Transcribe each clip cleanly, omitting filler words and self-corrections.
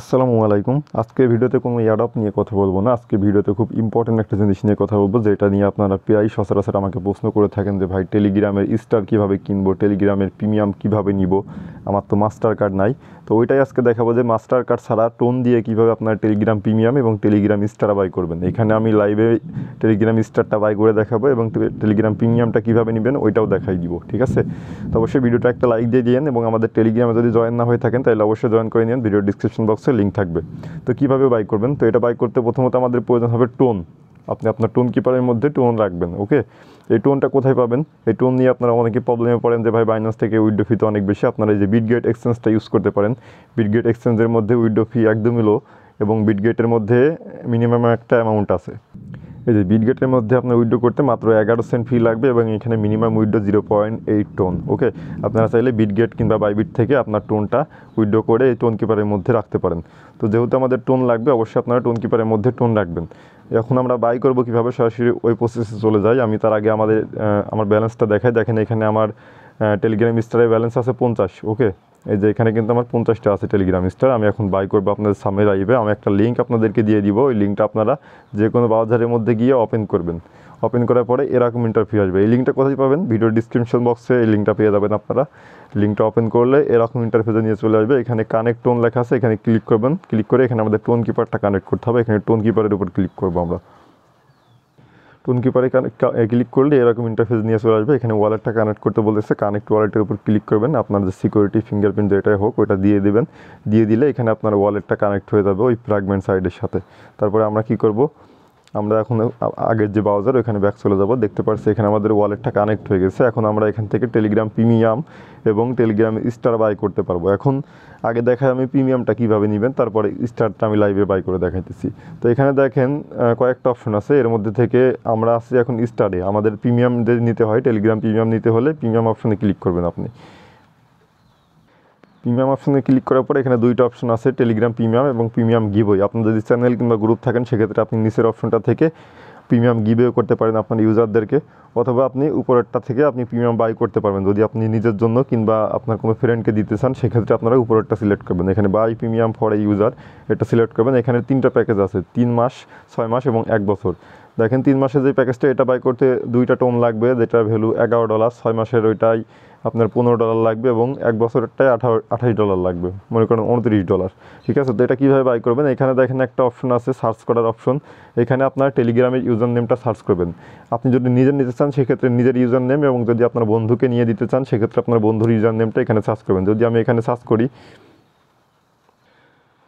আসসালামু আলাইকুম। আজকের ভিডিওতে কোনো অ্যাডপ নিয়ে কথা বলবো না। আজকের ভিডিওতে খুব ইম্পর্টেন্ট একটা জিনিস নিয়ে কথা বলবো, যেটা নিয়ে আপনারা প্রায় সচরাচর আমাকে প্রশ্ন করে থাকেন যে ভাই টেলিগ্রামের স্টার কীভাবে কিনবো, টেলিগ্রামের প্রিমিয়াম কীভাবে নিব, আমার তো মাস্টার কার্ড নাই। তো ওইটাই আজকে দেখাবো যে মাস্টার কার্ড ছাড়া টোন দিয়ে কীভাবে আপনার টেলিগ্রাম প্রিমিয়াম এবং টেলিগ্রাম স্টার বাই করবেন। এখানে আমি লাইভে টেলিগ্রাম স্টারটা বাই করে দেখাবো এবং টেলিগ্রাম প্রিমিয়ামটা কীভাবে নেবেন ওইটাও দেখাই দিব, ঠিক আছে? তো অবশ্যই ভিডিওটা একটা লাইক দিয়ে দিন এবং আমাদের টেলিগ্রামে যদি জয়েন না হয়ে থাকেন তাহলে অবশ্যই জয়েন করে নিন, ভিডিওর ডিসক্রিপশন বক্সে লিঙ্ক থাকবে। তো কীভাবে বাই করবেন, তো এটা বাই করতে প্রথমত আমাদের প্রয়োজন হবে টোন। আপনি আপনার টোন কিপারের মধ্যে টোন রাখবেন, ওকে? এই টোনটা কোথায় পাবেন? এই টোন নিয়ে আপনারা অনেকে প্রবলেমে পড়েন যে ভাই বাইন্যান্স থেকে উইথড্র ফি তো অনেক বেশি। আপনারা এই যে বিটগেট এক্সচেঞ্জটা ইউজ করতে পারেন। বিটগেট এক্সচেঞ্জের মধ্যে উইথড্র ফি একদমই লো এবং বিটগেটের মধ্যে মিনিমাম একটা অ্যামাউন্ট আছে। এই যে বিটগেটের মধ্যে আপনার উইথড্র করতে মাত্র 11 সেন্ট ফি লাগবে এবং এখানে মিনিমাম উইথড্র 0.8 টোন, ওকে? আপনারা চাইলে বিটগেট কিংবা বাইবিট থেকে আপনার টোনটা উইথড্র করে এই টোন কিপারের মধ্যে রাখতে পারেন। তো যেহেতু আমাদের টোন লাগবে, অবশ্যই আপনারা টোন কিপারের মধ্যে টোন রাখবেন। এখন আমরা বাই করব কীভাবে, সরাসরি ওই প্রসেসে চলে যাই। আমি তার আগে আমার ব্যালেন্সটা দেখাই। দেখেন এখানে আমার টেলিগ্রাম স্টারের ব্যালেন্স আছে 50, ওকে? এই যে এখানে কিন্তু আমার 50টা আছে টেলিগ্রাম স্টার। আমি এখন বাই করবো আপনাদের সামনে লাইভে। আমি একটা লিঙ্ক আপনাদেরকে দিয়ে দিব। ওই লিঙ্কটা আপনারা যে কোনো ব্রাউজারের মধ্যে গিয়ে ওপেন করবেন। ওপেন করার পরে এরকম ইন্টারফেস আসবে। এই লিঙ্কটা কোথায় পাবেন? ভিডিওর ডিসক্রিপশন বক্সে এই লিঙ্কটা পেয়ে যাবেন আপনারা। লিঙ্কটা ওপেন করলে এরকম ইন্টারফেসে নিয়ে চলে আসবে। এখানে কানেক্ট টোন লেখা আছে, এখানে ক্লিক করবেন। ক্লিক করে এখানে আমাদের টোন কিপারটা কানেক্ট করতে হবে। এখানে টোন কিপারের উপর ক্লিক করবো আমরা। টোন কিপারে ক্লিক করলে এরকম ইন্টারফেস নিয়ে চলে আসবে। এখানে ওয়ালেটটা কানেক্ট করতে বলতেছে, কানেক্ট ওয়ালেটের উপর ক্লিক করবেন। আপনার যে সিকিউরিটি ফিঙ্গারপ্রিন্ট যেটাই হোক ওটা দিয়ে দেবেন। দিয়ে দিলে এখানে আপনার ওয়ালেটটা কানেক্ট হয়ে যাবে ওই ফ্র্যাগমেন্ট সাইডের সাথে। তারপরে আমরা কি করব, আমরা এখন আগের যে ব্রাউজার ওখানে ব্যাক চলে যাব। দেখতে পাচ্ছি এখানে আমাদের ওয়ালেটটা কানেক্ট হয়ে গেছে। এখন আমরা এখান থেকে টেলিগ্রাম প্রিমিয়াম এবং টেলিগ্রাম স্টার বাই করতে পারবো। এখন আগে দেখায় আমি প্রিমিয়ামটা কীভাবে নেবেন, তারপরে স্টারটা আমি লাইভে বাই করে দেখাইতেছি। তো এখানে দেখেন কয়েকটা অপশন আছে, এর মধ্যে থেকে আমরা আছি এখন স্টারে। আমাদের প্রিমিয়াম যদি নিতে হয়, টেলিগ্রাম প্রিমিয়াম নিতে হলে প্রিমিয়াম অপশনে ক্লিক করবেন আপনি। প্রিমিয়াম অপশনে ক্লিক করার পরে এখানে দুইটা অপশন আছে, টেলিগ্রাম প্রিমিয়াম এবং প্রিমিয়াম গিভওয়ে। আপনার যদি চ্যানেল কিংবা গ্রুপ থাকেন সেক্ষেত্রে আপনি নিচের অপশনটা থেকে প্রিমিয়াম গিভওয়ে করতে পারেন আপনার ইউজারদেরকে, অথবা আপনি উপরেরটা থেকে আপনি প্রিমিয়াম বাই করতে পারবেন। যদি আপনি নিজের জন্য কিংবা আপনার কোনো ফ্রেন্ডকে দিতে চান সেক্ষেত্রে আপনারা উপরেরটা সিলেক্ট করবেন। এখানে buy premium for a user এটা সিলেক্ট করবেন। এখানে 3টা প্যাকেজ আছে, 3 মাস, 6 মাস এবং 1 বছর। দেখেন 3 মাসের যে প্যাকেজটা এটা বাই করতে 2টা টোন লাগবে, যেটার ভ্যালু $11। 6 মাসের ওইটাই আপনার $15 লাগবে এবং 1 বছরেরটাই $28 লাগবে, মনে করেন $29, ঠিক আছে? তো এটা কীভাবে বাই করবেন, এখানে দেখেন একটা অপশন আছে সার্চ করার অপশন। এখানে আপনার টেলিগ্রামের ইউজার নেমটা সার্চ করবেন। আপনি যদি নিজের নিতে চান সেক্ষেত্রে নিজের ইউজার নেম, এবং যদি আপনার বন্ধুকে নিয়ে দিতে চান সেক্ষেত্রে আপনার বন্ধুর ইউজার নেমটা এখানে সার্চ করবেন। যদি আমি এখানে সার্চ করি,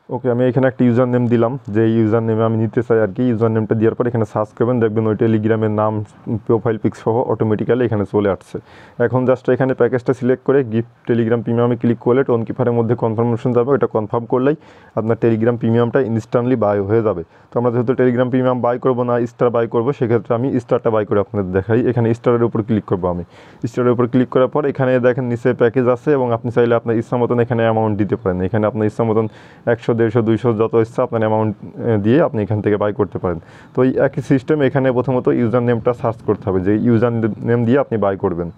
ওকে, আমি এখানে একটা ইউজার নেম দিলাম, যে ইউজার নেমে আমি নিতে চাই আর কি। ইউজার নেমটা দেওয়ার পর এখানে সার্চ করবেন, দেখবেন ওই টেলিগ্রামের নাম, প্রোফাইল পিক সহ অটোমেটিক্যালি এখানে চলে আসছে। এখন জাস্ট এখানে প্যাকেজটা সিলেক্ট করে গিফট টেলিগ্রাম প্রিমিয়ামে ক্লিক করলে টোন কিপারের মধ্যে কনফার্মেশন যাবে। ওটা কনফার্ম করলেই আপনার টেলিগ্রাম প্রিমিয়ামটা ইনস্ট্যান্টলি বাই হয়ে যাবে। তো আমরা যেহেতু টেলিগ্রাম প্রিমিয়াম বাই করবো না, স্টার বাই করবো, সেক্ষেত্রে আমি স্টারটা বাই করে আপনাদের দেখাই। এখানে স্টারের উপর ক্লিক করবো আমি। স্টারের উপর ক্লিক করার পর এখানে দেখেন নিচে প্যাকেজ আছে এবং আপনি চাইলে আপনার ইচ্ছা মতন এখানে অ্যামাউন্ট দিতে পারেন। এখানে আপনার ইচ্ছা মতন 100, 150, 200 যত ইচ্ছা আপনার অ্যামাউন্ট দিয়ে আপনি এখান থেকে বাই করতে পারেন। তো এই একই সিস্টেম, এখানে প্রথমত ইউজার নেমটা সার্চ করতে হবে, যে ইউজার নেম দিয়ে আপনি বাই করবেন।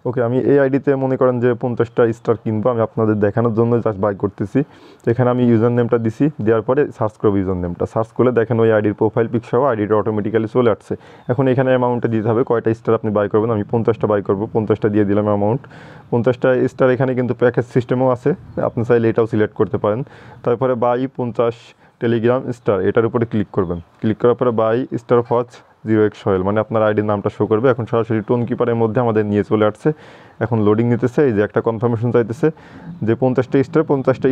ওকে, আমি এই আইডিতে মনে করেন যে 50টা স্টার কিনবো, আমি আপনাদের দেখানোর জন্য জাস্ট বাই করতেছি। তো এখানে আমি ইউজার নেমটা দিছি, দেওয়ার পরে সার্চ করবো ইউজার নেমটা। সার্চ করলে দেখেন ওই আইডির প্রোফাইল পিক সহ আইডিটা অটোমেটিক্যালি চলে আসছে। এখন এখানে অ্যামাউন্টটা দিতে হবে, কয়টা স্টার আপনি বাই করবেন। আমি 50টা বাই করবো, 50টা দিয়ে দিলাম অ্যামাউন্ট। 50টা স্টার এখানে কিন্তু প্যাকেজ সিস্টেমও আছে, আপনি চাইলে এটাও সিলেক্ট করতে পারেন। তারপরে বাই 50 টেলিগ্রাম স্টার, এটার উপরে ক্লিক করবেন। ক্লিক করার পরে by star phos 0x soil, মানে আপনার আইডির নামটা শো করবে। এখন সরাসরি টোন কিপারের মধ্যে আমাদের নিয়ে চলে আসছে। এখন লোডিং নিতেছে, এই যে একটা কনফার্মেশন চাইতেছে যে 50টা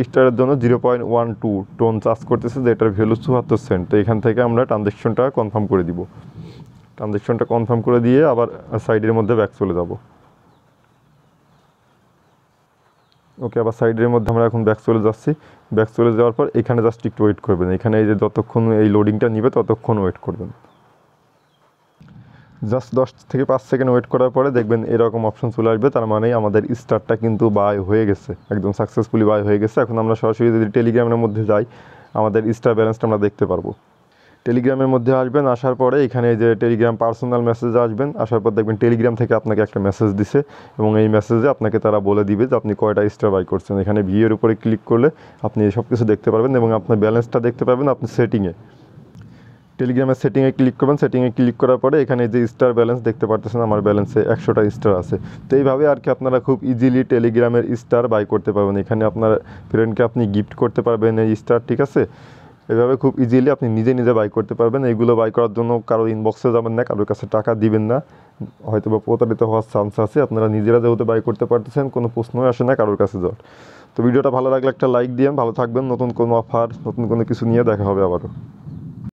স্টারের জন্য 0.12 টোন চার্জ করতেছে, যে এটার ভ্যালু 74 সেন্ট। তো এখান থেকে আমরা ট্রানজ্যাকশনটা কনফার্ম করে দিব। ট্রানজ্যাকশনটা কনফার্ম করে দিয়ে আবার সাইডের মধ্যে ব্যাক চলে যাব। ওকে, আবার সাইডের মধ্যে আমরা এখন ব্যাক চলে যাচ্ছি। ব্যাক চলে যাওয়ার পর এখানে জাস্ট একটু ওয়েট করবেন। এখানে এই যে যতক্ষণ এই লোডিংটা নিবে ততক্ষণ ওয়েট করবেন। জাস্ট 10 থেকে 5 সেকেন্ড ওয়েট করার পরে দেখবেন এরকম অপশন চলে আসবে, তার মানে আমাদের স্টারটা কিন্তু বাই হয়ে গেছে, একদম সাকসেসফুলি বাই হয়ে গেছে। এখন আমরা সরাসরি যদি টেলিগ্রামের মধ্যে যাই, আমাদের স্টার ব্যালেন্সটা আমরা দেখতে পারবো। টেলিগ্রামের মধ্যে আসবেন, আসার পরে এখানে যে টেলিগ্রাম পার্সোনাল মেসেজ আসবেন, আসার পর দেখবেন টেলিগ্রাম থেকে আপনাকে একটা মেসেজ দিছে এবং এই মেসেজে আপনাকে তারা বলে দিবে যে আপনি কয়টা স্টার বাই করছেন। এখানে ভিউয়ের উপরে ক্লিক করলে আপনি সব কিছু দেখতে পারবেন এবং আপনার ব্যালেন্সটা দেখতে পারবেন আপনি সেটিংয়ে। টেলিগ্রামের সেটিংয়ে ক্লিক করবেন, সেটিংয়ে ক্লিক করার পরে এখানে যে স্টার ব্যালেন্স দেখতে পারতেছেন আমার ব্যালেন্সে 100টা স্টার আছে। তো এইভাবে আর কি আপনারা খুব ইজিলি টেলিগ্রামের স্টার বাই করতে পারবেন। এখানে আপনার ফ্রেন্ডকে আপনি গিফট করতে পারবেন এই স্টার, ঠিক আছে। এভাবে খুব ইজিলি আপনি নিজে নিজে বাই করতে পারবেন। এইগুলো বাই করার জন্য কারো ইনবক্সে যাবেন না, কারোর কাছে টাকা দিবেন না, হয়তো বা প্রতারিত হওয়ার চান্স আছে। আপনারা নিজেরা যেহেতু বাই করতে পারতেছেন কোনো প্রশ্নই আসে না কারোর কাছে যাওয়ার। তো ভিডিওটা ভালো লাগলে একটা লাইক দিয়েন, ভালো থাকবেন। নতুন কোনো অফার, নতুন কোনো কিছু নিয়ে দেখা হবে আবারও।